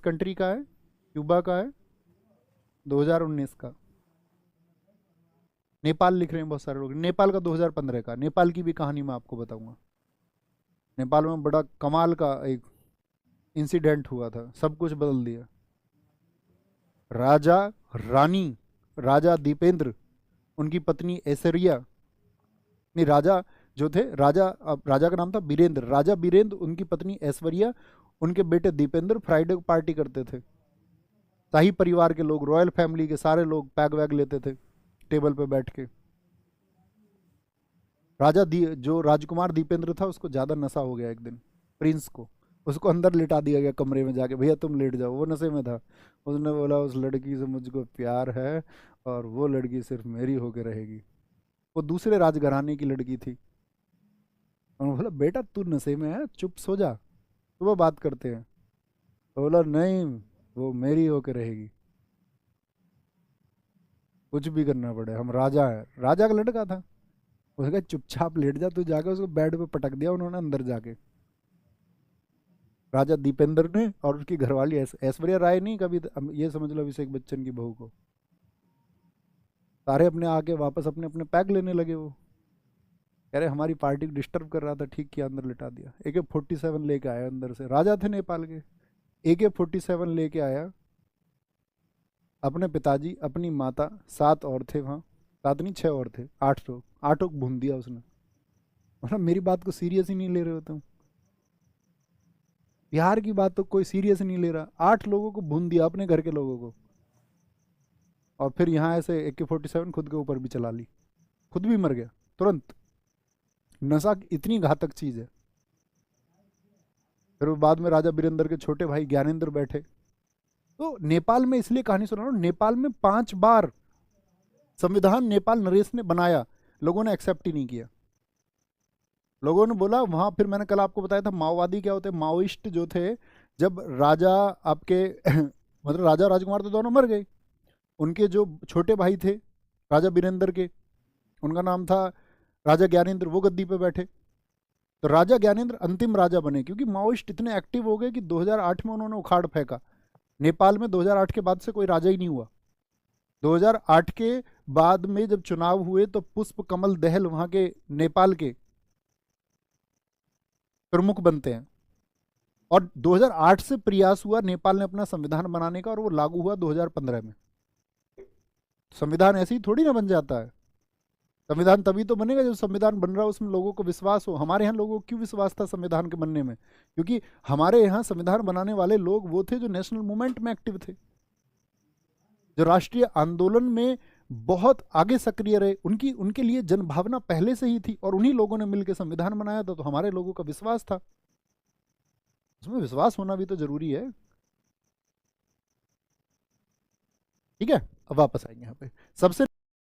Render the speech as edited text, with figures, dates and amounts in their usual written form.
Country का है? Cuba का है? 2019 का। नेपाल लिख रहे हैं बहुत सारे लोग, नेपाल का 2015 का। नेपाल की भी कहानी मैं आपको बताऊंगा। नेपाल में बड़ा कमाल का एक इंसिडेंट हुआ था, सब कुछ बदल दिया। राजा रानी, राजा दीपेंद्र, उनकी पत्नी ऐश्वर्या, नहीं राजा जो थे, राजा, अब राजा का नाम था बीरेंद्र, राजा बीरेंद्र, उनकी पत्नी ऐश्वर्या, उनके बेटे दीपेंद्र फ्राइडे को पार्टी करते थे। शाही परिवार के लोग, रॉयल फैमिली के सारे लोग पैग वैग लेते थे टेबल पे बैठ के। जो राजकुमार दीपेंद्र था उसको ज्यादा नशा हो गया एक दिन, प्रिंस को, उसको अंदर लिटा दिया गया कमरे में जाके, भैया तुम लेट जाओ, वो नशे में था। उसने बोला उस लड़की से मुझको प्यार है और वो लड़की सिर्फ मेरी होकर रहेगी। वो दूसरे राजघराने की लड़की थी। उन्होंने बोला बेटा तू नशे में है, चुप सो जा, सुबह बात करते हैं। तो बोला नहीं, वो मेरी होकर रहेगी, कुछ भी करना पड़े, हम राजा है। राजा का लड़का था। उसने कहा चुपचाप लेट जा, तू जाके उसको बेड पे पटक दिया उन्होंने अंदर जाके, राजा दीपेंद्र ने। और उसकी घरवाली ऐश्वर्या राय नहीं, कभी अब ये समझ लो अभिषेक बच्चन की बहू को। सारे अपने आके वापस अपने अपने पैक लेने लगे। वो कह रहे हमारी पार्टी को डिस्टर्ब कर रहा था, ठीक किया, अंदर लिटा दिया। AK-47 लेके आया अंदर से, राजा थे नेपाल के। AK-47 लेके आया, अपने पिताजी, अपनी माता, 7 और थे वहाँ, 7 नहीं 6 और थे, 8 लोग, 8 को भून दिया उसने। मतलब मेरी बात को सीरियस ही नहीं ले रहे हो तुम, बिहार की बात तो कोई सीरियस नहीं ले रहा। 8 लोगों को भून दिया, अपने घर के लोगों को। और फिर यहाँ ऐसे AK-47 खुद के ऊपर भी चला ली, खुद भी मर गया तुरंत। नशा इतनी घातक चीज है। फिर वो बाद में राजा बीरेंद्र के छोटे भाई ज्ञानेंद्र बैठे। तो नेपाल में इसलिए कहानी सुना रहा हूं, नेपाल में 5 बार संविधान नेपाल नरेश ने बनाया, लोगों ने एक्सेप्ट ही नहीं किया। लोगों ने बोला वहां, फिर मैंने कल आपको बताया था माओवादी क्या होते हैं, माओइस्ट जो थे, जब राजा आपके मतलब राजा राजकुमार तो दोनों मर गए, उनके जो छोटे भाई थे राजा बीरेंद्र के, उनका नाम था राजा ज्ञानेंद्र, वो गद्दी पे बैठे। तो राजा ज्ञानेंद्र अंतिम राजा बने, क्योंकि माओइस्ट इतने एक्टिव हो गए कि 2008 में उन्होंने उखाड़ फेंका। नेपाल में 2008 के बाद से कोई राजा ही नहीं हुआ। 2008 के बाद में जब चुनाव हुए तो पुष्प कमल दहल वहां के नेपाल के प्रमुख बनते हैं। और 2008 से प्रयास हुआ नेपाल ने अपना संविधान बनाने का, और वो लागू हुआ 2015 में। संविधान ऐसे ही थोड़ी ना बन जाता है। संविधान तभी तो बनेगा जब संविधान बन रहा है उसमें लोगों को विश्वास हो। हमारे यहाँ लोगों को क्यों विश्वास था संविधान के बनने में? क्योंकि हमारे यहाँ संविधान बनाने वाले लोग वो थे जो नेशनल मूवमेंट में एक्टिव थे, जो राष्ट्रीय आंदोलन में बहुत आगे सक्रिय रहे। उनकी उनके लिए जनभावना पहले से ही थी, और उन्हीं लोगों ने मिलकर संविधान बनाया था। तो हमारे लोगों का विश्वास था, उसमें विश्वास होना भी तो जरूरी है। ठीक है, अब वापस आएंगे यहाँ पे। सबसे